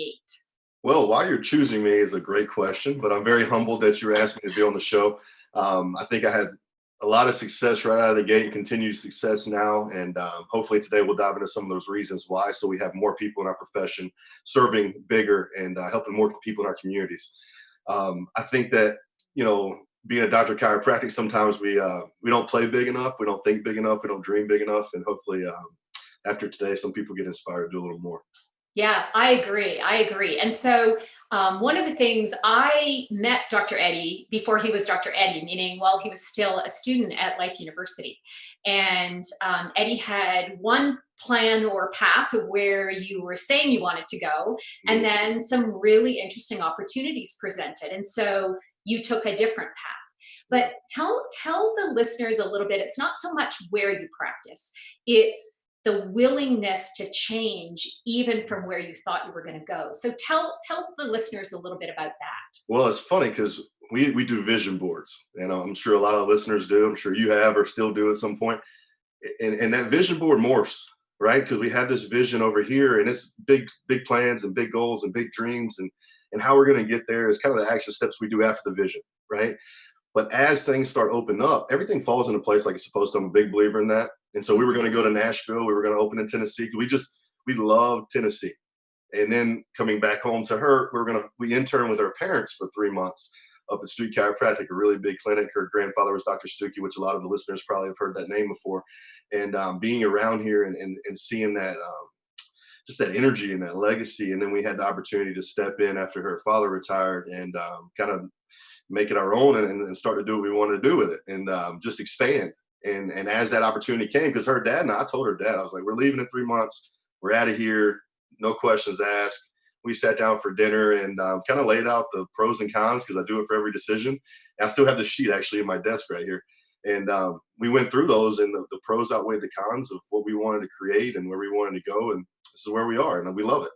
gate? Well, why you're choosing me is a great question, but I'm very humbled that you asked me to be on the show. I think I had a lot of success right out of the gate and continued success now. And hopefully today we'll dive into some of those reasons why, so we have more people in our profession serving bigger and helping more people in our communities. I think that, being a doctor of chiropractic, sometimes we don't play big enough, we don't think big enough, we don't dream big enough. And hopefully after today, some people get inspired to do a little more. Yeah, I agree. I agree. And so, one of the things I met Dr. Eddie before he was Dr. Eddie, meaning while he was still a student at Life University. And Eddie had one plan or path of where you were saying you wanted to go, and Mhm. then some really interesting opportunities presented. And so you took a different path. But tell the listeners a little bit. It's not so much where you practice; it's the willingness to change even from where you thought you were going to go. So tell the listeners a little bit about that. Well, it's funny because we do vision boards, and I'm sure a lot of listeners do. I'm sure you have or still do at some point. And that vision board morphs, right? Because we have this vision over here, and it's big plans and big goals and big dreams, and how we're going to get there is kind of the action steps we do after the vision, right? But as things start opening up, everything falls into place like it's supposed to. I'm a big believer in that. And so we were going to go to Nashville. We were going to open in Tennessee. We love Tennessee. And then coming back home to her, we interned with her parents for 3 months up at Stucky Chiropractic, a really big clinic. Her grandfather was Dr. Stucky, which a lot of the listeners probably have heard that name before. And being around here and seeing that, just that energy and that legacy. And then we had the opportunity to step in after her father retired and kind of make it our own and start to do what we wanted to do with it and just expand. And as that opportunity came, because her dad and I told her dad, I was like, we're leaving in 3 months. We're out of here. No questions asked. We sat down for dinner and kind of laid out the pros and cons because I do it for every decision. And I still have the sheet actually in my desk right here. And we went through those, and the pros outweighed the cons of what we wanted to create and where we wanted to go. And this is where we are, and we love it.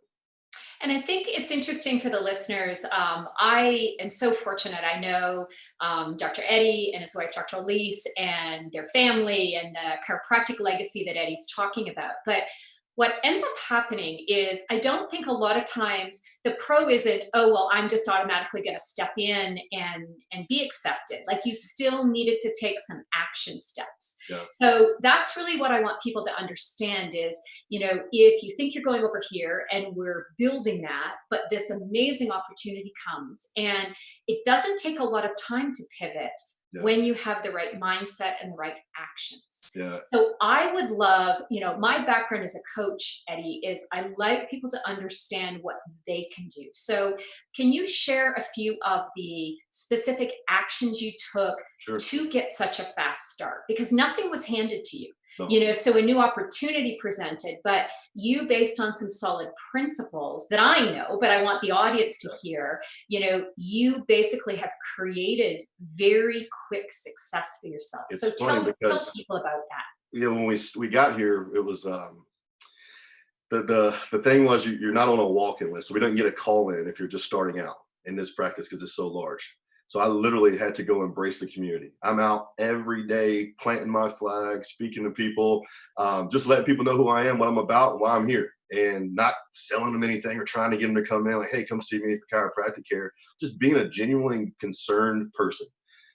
And I think it's interesting for the listeners. I am so fortunate. I know Dr. Eddie and his wife, Dr. Elise, and their family and the chiropractic legacy that Eddie's talking about. But what ends up happening is I don't think a lot of times the pro isn't, oh, well, I'm just automatically going to step in and be accepted. Like you still needed to take some action steps. Yeah, So that's really what I want people to understand is, if you think you're going over here and we're building that, but this amazing opportunity comes and it doesn't take a lot of time to pivot yeah, when you have the right mindset and the right actions. yeah. So I would love, my background as a coach, Eddie, is I like people to understand what they can do. So can you share a few of the specific actions you took Sure. to get such a fast start? Because nothing was handed to you. No. So a new opportunity presented, but you, based on some solid principles that I know, but I want the audience to Yeah. hear, you basically have created very quick success for yourself. It's So funny tell because people about that. when we got here, it was the thing was you're not on a walk-in list, so we don't get a call in if you're just starting out in this practice because it's so large. So I literally had to go embrace the community. I'm out every day planting my flag, speaking to people, just letting people know who I am, what I'm about, and why I'm here, and not selling them anything or trying to get them to come in like, hey, come see me for chiropractic care. Just being a genuinely concerned person,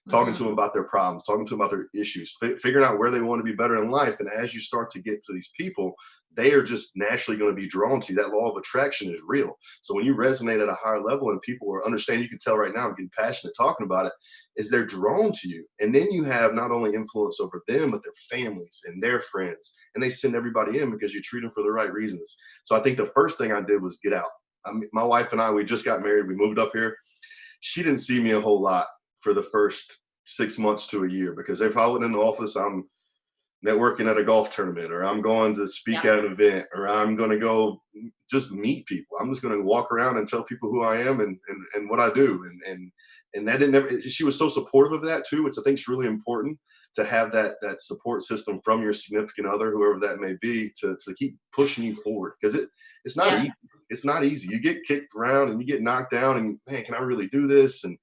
talking to Mhm. them about their problems, talking to them about their issues, figuring out where they want to be better in life. And as you start to get to these people, they are just naturally going to be drawn to you. That law of attraction is real. So when you resonate at a higher level and people are understand, you can tell right now I'm getting passionate talking about it, is they're drawn to you. And then you have not only influence over them, but their families and their friends. And they send everybody in because you treat them for the right reasons. So I think the first thing I did was get out. My wife and I, we just got married. We moved up here. She didn't see me a whole lot for the first 6 months to a year because if I went in the office, I'm networking at a golf tournament, or I'm going to speak Yeah. at an event, or I'm going to go just meet people. I'm just going to walk around and tell people who I am and what I do. And that didn't never, she was so supportive of that too, which I think is really important to have that support system from your significant other, whoever that may be, to keep pushing you forward. Because it's not Yeah. easy. It's not easy. You get kicked around and you get knocked down and man, can I really do this? And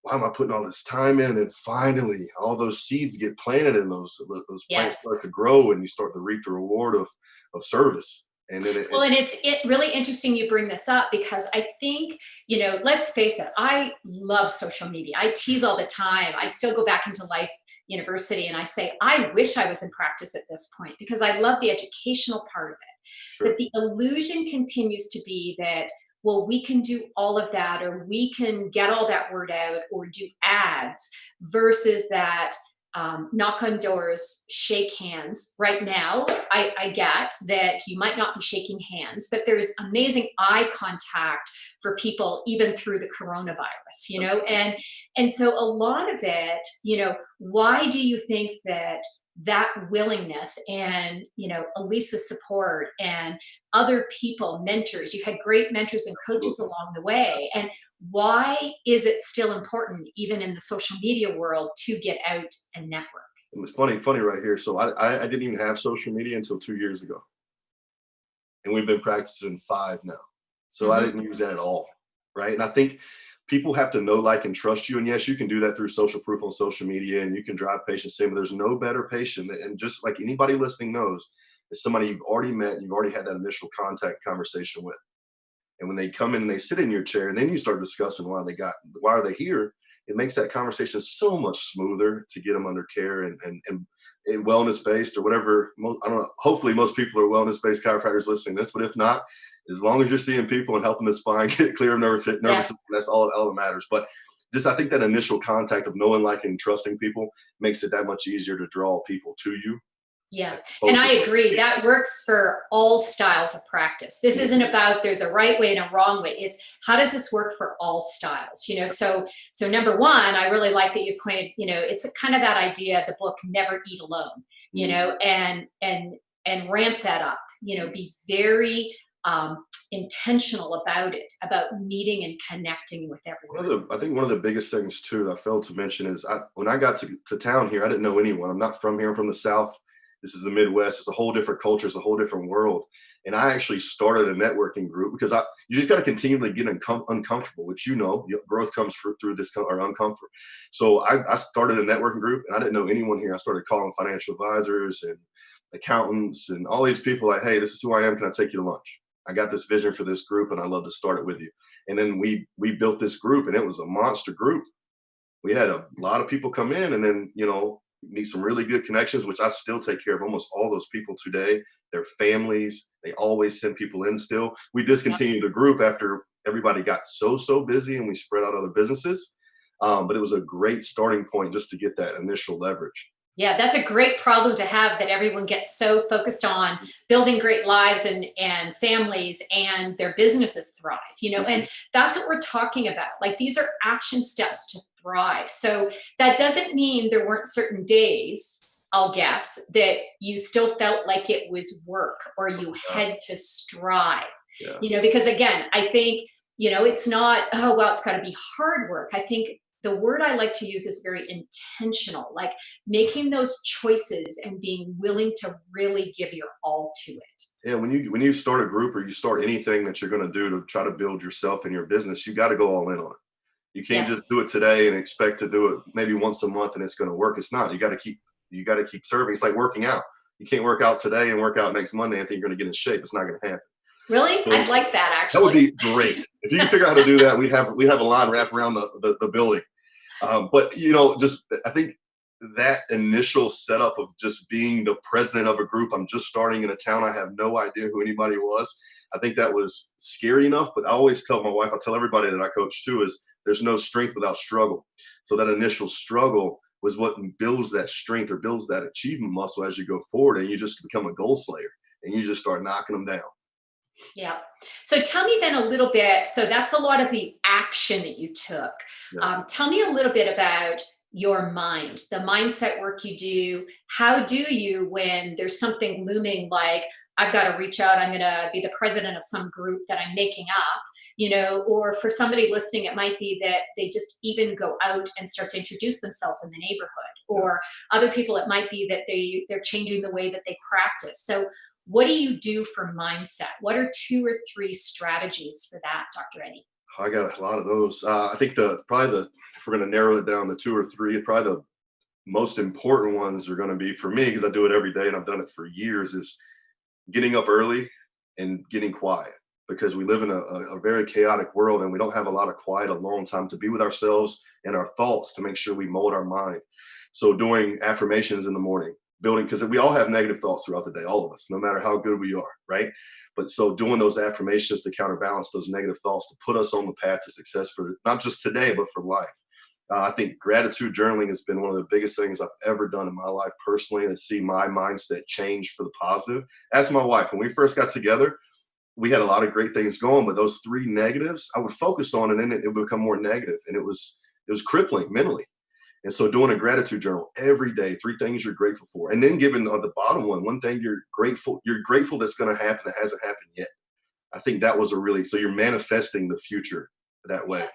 why am I putting all this time in? And then finally, all those seeds get planted and those plants Yes. start to grow and you start to reap the reward of service. And then Well, and it's really interesting you bring this up because I think, let's face it, I love social media. I tease all the time. I still go back into Life University and I say, I wish I was in practice at this point because I love the educational part of it. But sure. the illusion continues to be that, well, we can do all of that or we can get all that word out or do ads versus that knock on doors, shake hands. Right now, I get that you might not be shaking hands, but there's amazing eye contact for people even through the coronavirus, and so a lot of it, why do you think that willingness and Elisa's support and other people, mentors, you've had great mentors and coaches Absolutely. along the way, and why is it still important even in the social media world to get out and network? And it's funny right here. So I didn't even have social media until 2 years ago, and we've been practicing 5 now. So I Hmm. didn't use that at all, right? And I think people have to know, like, and trust you. And yes, you can do that through social proof on social media, and you can drive patients in. But there's no better patient, and just like anybody listening knows, is somebody you've already met, and you've already had that initial contact conversation with. And when they come in and they sit in your chair, and then you start discussing why are they here, it makes that conversation so much smoother to get them under care and wellness based or whatever. I don't know. Hopefully, most people are wellness based chiropractors listening to this, but if not, as long as you're seeing people and helping the spine get clear of nervous Yeah. system, that's all that matters. But just I think that initial contact of knowing, like, and trusting people makes it that much easier to draw people to you Yeah, as and opposed I to agree. That works for all styles of practice. This yeah, isn't about there's a right way and a wrong way. It's how does this work for all styles? So number one, I really like that you've pointed. It's kind of that idea, the book Never Eat Alone. And ramp that up. Be very intentional about it, about meeting and connecting with everyone. I think one of the biggest things too that I failed to mention is when I got to town here, I didn't know anyone. I'm not from here. I'm from the South. This is the Midwest. It's a whole different culture. It's a whole different world. And I actually started a networking group because you just got to continually get uncomfortable, which growth comes through or uncomfort. So I started a networking group, and I didn't know anyone here. I started calling financial advisors and accountants and all these people like, hey, this is who I am. Can I take you to lunch? I got this vision for this group, and I'd love to start it with you. And then we built this group, and it was a monster group. We had a lot of people come in, and then meet some really good connections, which I still take care of almost all those people today. Their families, they always send people in still. We discontinued the group after everybody got so busy and we spread out other businesses. But it was a great starting point just to get that initial leverage. Yeah, that's a great problem to have that everyone gets so focused on building great lives and families and their businesses thrive, Mhm. and that's what we're talking about. Like these are action steps to thrive. So that doesn't mean there weren't certain days, I'll guess, that you still felt like it was work or you Yeah, had to strive, yeah. because again, I think, it's not, oh, well, it's got to be hard work. I think the word I like to use is very intentional, like making those choices and being willing to really give your all to it. Yeah, when you start a group or you start anything that you're going to do to try to build yourself and your business, you got to go all in on it. You can't Yeah. just do it today and expect to do it maybe once a month and it's going to work. It's not. You got to keep serving. It's like working out. You can't work out today and work out next Monday and think you're going to get in shape. It's not going to happen. Really? I'd So like that that would actually. be great if you can figure out how to do that. We'd have a line wrapped around the building. But just I think that initial setup of just being the president of a group, I'm just starting in a town, I have no idea who anybody was. I think that was scary enough, but I always tell my wife, I tell everybody that I coach too, is there's no strength without struggle. So that initial struggle was what builds that strength or builds that achievement muscle as you go forward, and you just become a goal slayer and you just start knocking them down. Yeah. So tell me then a little bit. So that's a lot of the action that you took. Yeah. Tell me a little bit about your mind, the mindset work you do. How do you, when there's something looming like, I've got to reach out, I'm going to be the president of some group that I'm making up, or for somebody listening, it might be that they just even go out and start to introduce themselves in the neighborhood, Yeah. or other people, it might be that they're changing the way that they practice. So what do you do for mindset? What are 2 or 3 strategies for that, Dr. Eddie? I got a lot of those. I think if we're going to narrow it down to 2 or 3, probably the most important ones are going to be for me because I do it every day and I've done it for years. Is getting up early and getting quiet, because we live in a very chaotic world, and we don't have a lot of quiet alone time to be with ourselves and our thoughts to make sure we mold our mind. So doing affirmations in the morning, building, because we all have negative thoughts throughout the day, all of us, no matter how good we are, right? But so doing those affirmations to counterbalance those negative thoughts, to put us on the path to success for not just today, but for life. I think gratitude journaling has been one of the biggest things I've ever done in my life personally, to see my mindset change for the positive. As my wife, when we first got together, we had a lot of great things going, but those three negatives I would focus on, and then it would become more negative, and it was crippling mentally. And so doing a gratitude journal every day, three things you're grateful for, and then giving on the bottom one thing you're grateful that's going to happen that hasn't happened yet. I think that was so you're manifesting the future that way.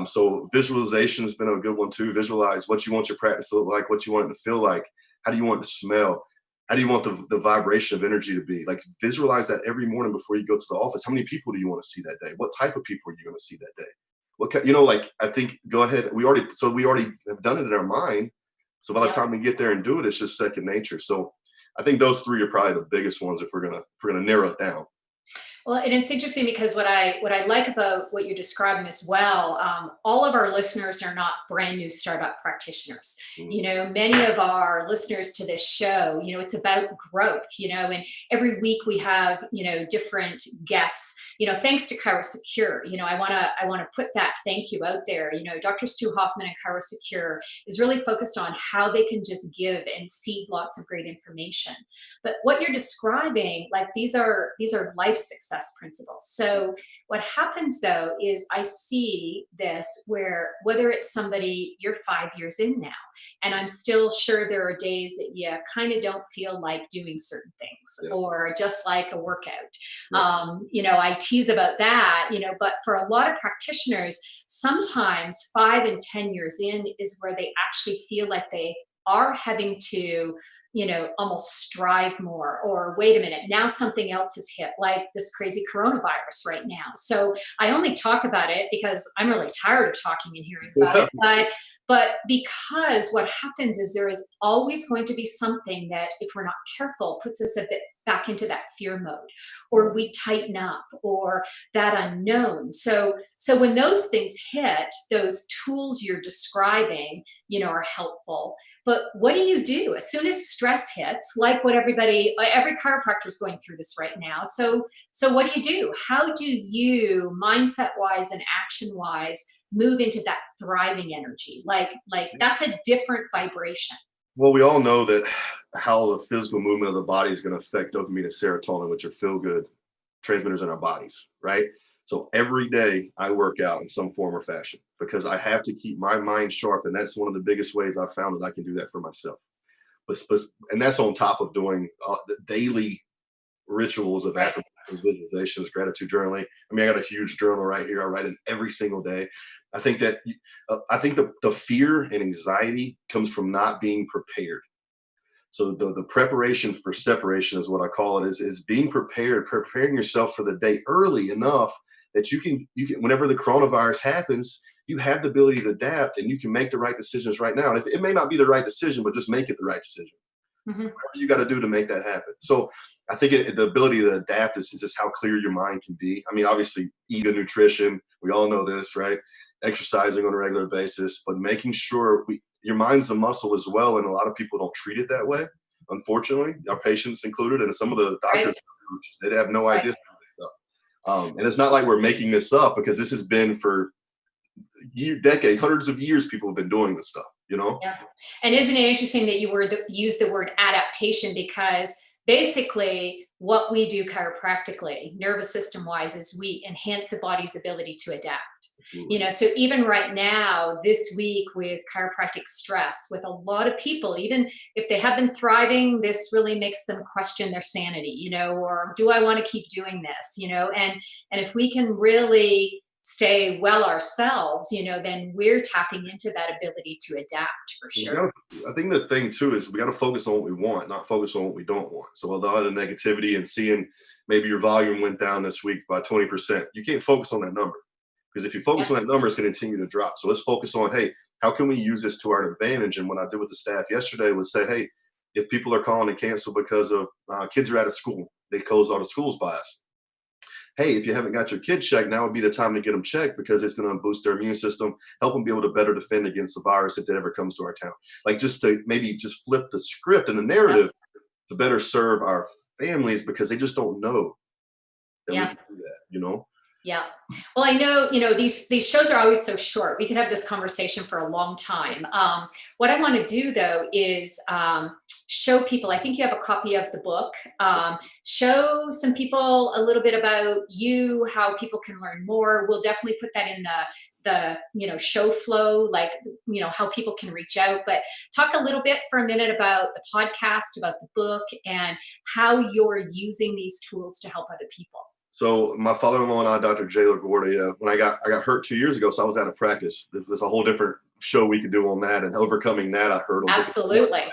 So visualization has been a good one too. Visualize what you want your practice to look like, what you want it to feel like, how do you want it to smell, how do you want the vibration of energy to be? Like, visualize that every morning before you go to the office. How many people do you want to see that day? What type of people are you going to see that day? Like, I think, go ahead. We already have done it in our mind. So by the time we get there and do it, it's just second nature. So I think those three are probably the biggest ones if we're gonna narrow it down. Well, and it's interesting because what I like about what you're describing as well, all of our listeners are not brand new startup practitioners. Many of our listeners to this show, it's about growth. And every week we have different guests. Thanks to ChiroSecure. I want to put that thank you out there. Dr. Stu Hoffman and ChiroSecure is really focused on how they can just give and seed lots of great information. But what you're describing, like, these are life success principles. So what happens though is I see this where, whether it's somebody, you're 5 years in now, and I'm still sure there are days that you kind of don't feel like doing certain things, or just like a workout. I tease about that, but for a lot of practitioners, sometimes 5 and 10 years in is where they actually feel like they are having to almost strive more, or wait a minute, now something else is hit, like this crazy coronavirus right now. So I only talk about it because I'm really tired of talking and hearing about it. But because what happens is there is always going to be something that, if we're not careful, puts us a bit back into that fear mode, or we tighten up, or that unknown. So when those things hit, those tools you're describing, are helpful. But what do you do as soon as stress hits, like what every chiropractor is going through this right now? So what do? How do you, mindset wise and action wise, move into that thriving energy? Like that's a different vibration. Well, we all know that how the physical movement of the body is going to affect dopamine and serotonin, which are feel good transmitters in our bodies, right? So every day I work out in some form or fashion, because I have to keep my mind sharp. And that's one of the biggest ways I've found that I can do that for myself. And that's on top of doing the daily rituals of affirmations, visualizations, gratitude journaling. I mean, I got a huge journal right here. I write in every single day. I think that the fear and anxiety comes from not being prepared. So the preparation for separation is what I call it, is being prepared, preparing yourself for the day early enough that you can, whenever the coronavirus happens, you have the ability to adapt, and you can make the right decisions right now. And if it may not be the right decision, but just make it the right decision. Whatever you got to do to make that happen. So I think the ability to adapt is just how clear your mind can be. I mean, obviously, eat a nutrition. We all know this, right? Exercising on a regular basis, but making sure your mind's a muscle as well. And a lot of people don't treat it that way, unfortunately, our patients included. And some of the doctors, they have no idea. And it's not like we're making this up, because this has been for decades, hundreds of years, people have been doing this stuff, Yeah. And isn't it interesting that you use the word adaptation? Because basically what we do chiropractically, nervous system wise, is we enhance the body's ability to adapt. So even right now, this week, with chiropractic stress, with a lot of people, even if they have been thriving, this really makes them question their sanity, or do I want to keep doing this, and if we can really stay well ourselves, then we're tapping into that ability to adapt, for sure. I think the thing too is we got to focus on what we want, not focus on what we don't want. So a lot of negativity and seeing maybe your volume went down this week by 20%, you can't focus on that number. Because if you focus on that number, it's going to continue to drop. So let's focus on, hey, how can we use this to our advantage? And what I did with the staff yesterday was say, hey, if people are calling to cancel because of kids are out of school, they close all the schools by us. hey, if you haven't got your kid checked, now would be the time to get them checked because it's going to boost their immune system, help them be able to better defend against the virus if it ever comes to our town. Like just to maybe just flip the script and the Yep. narrative to better serve our families because they just don't know that we Yeah. can do that, you know? Yeah. Well, I know, these shows are always so short. We could have this conversation for a long time. What I want to do though is show people, I think you have a copy of the book, show some people a little bit about you, how people can learn more. We'll definitely put that in the show flow, like, how people can reach out, but talk a little bit for a minute about the podcast, about the book, and how you're using these tools to help other people. So my father-in-law and I, Dr. Jay LaGuardia, when I got hurt 2 years ago, so I was out of practice. There's a whole different show we could do on that and overcoming that hurdle. Absolutely.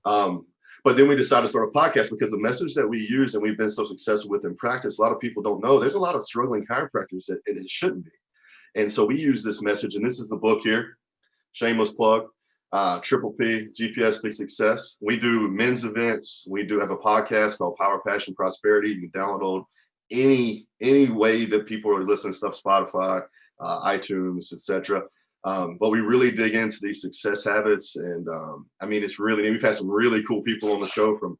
But then we decided to start a podcast because the message that we use and we've been so successful with in practice, a lot of people don't know. There's a lot of struggling chiropractors that it shouldn't be. And so we use this message, and this is the book here, shameless plug, Triple P, GPS to Success. We do men's events. We do have a podcast called Power, Passion, Prosperity. You can download any way that people are listening to stuff, Spotify, iTunes, etc. But we really dig into these success habits, and I mean, it's really, we've had some really cool people on the show, from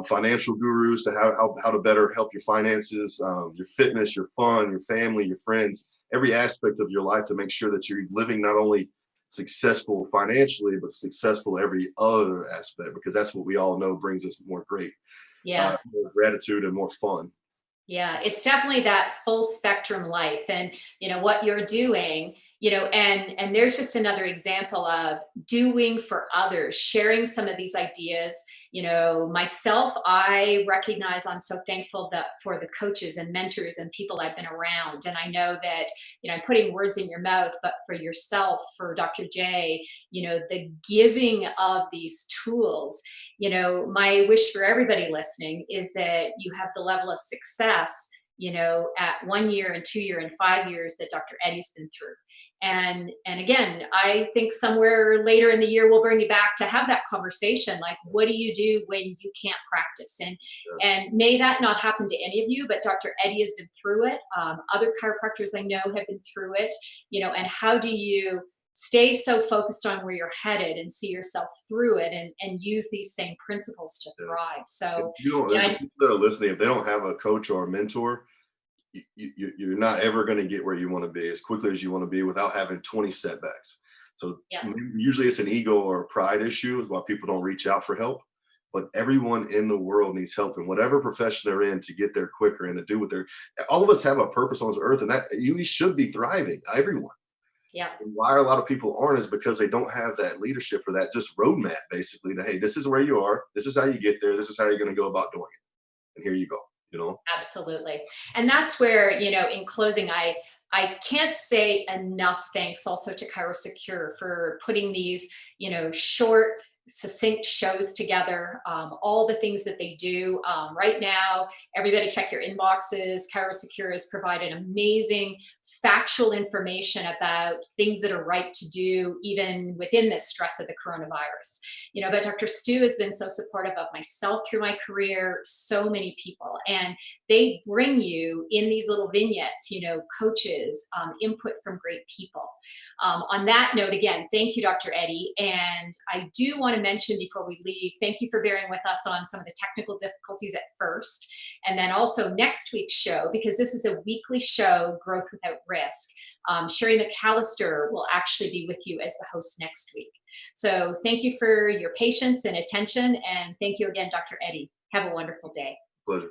financial gurus to how to better help your finances, your fitness, your fun, your family, your friends, every aspect of your life to make sure that you're living not only successful financially, but successful every other aspect, because that's what we all know brings us more Yeah. more gratitude and more fun. Yeah, it's definitely that full spectrum life. And what you're doing, and there's just another example of doing for others, sharing some of these ideas. Myself, I recognize I'm so thankful that for the coaches and mentors and people I've been around. And I know that, I'm putting words in your mouth, but for yourself, for Dr. J, the giving of these tools, my wish for everybody listening is that you have the level of success, at 1 year and 2 year and 5 years that Dr. Eddie's been through. And again, I think somewhere later in the year, we'll bring you back to have that conversation. Like, what do you do when you can't practice? And may that not happen to any of you, but Dr. Eddie has been through it. Other chiropractors I know have been through it, and how do you stay so focused on where you're headed and see yourself through it, and use these same principles to thrive. So, If you don't, if people that are listening, if they don't have a coach or a mentor, you're not ever going to get where you want to be as quickly as you want to be without having 20 setbacks. So yeah, usually it's an ego or a pride issue is why people don't reach out for help. But everyone in the world needs help in whatever profession they're in to get there quicker and to do what they're. All of us have a purpose on this earth, and that you should be thriving. Everyone. yeah. And why a lot of people aren't is because they don't have that leadership or that just roadmap, basically, to, hey, this is where you are. This is how you get there. This is how you're going to go about doing it. And here you go. Absolutely. And that's where, in closing, I can't say enough thanks also to ChiroSecure for putting these, short, succinct shows together, all the things that they do. Right now, everybody check your inboxes. ChiroSecure has provided amazing factual information about things that are right to do, even within the stress of the coronavirus. But Dr. Stu has been so supportive of myself through my career, so many people, and they bring you in these little vignettes, coaches, input from great people. On that note, again, thank you, Dr. Eddie. And I do want to mention before we leave, thank you for bearing with us on some of the technical difficulties at first. And then also next week's show, because this is a weekly show, Growth Without Risk. Sherry McAllister will actually be with you as the host next week. So thank you for your patience and attention. And thank you again, Dr. Eddie. Have a wonderful day. Pleasure.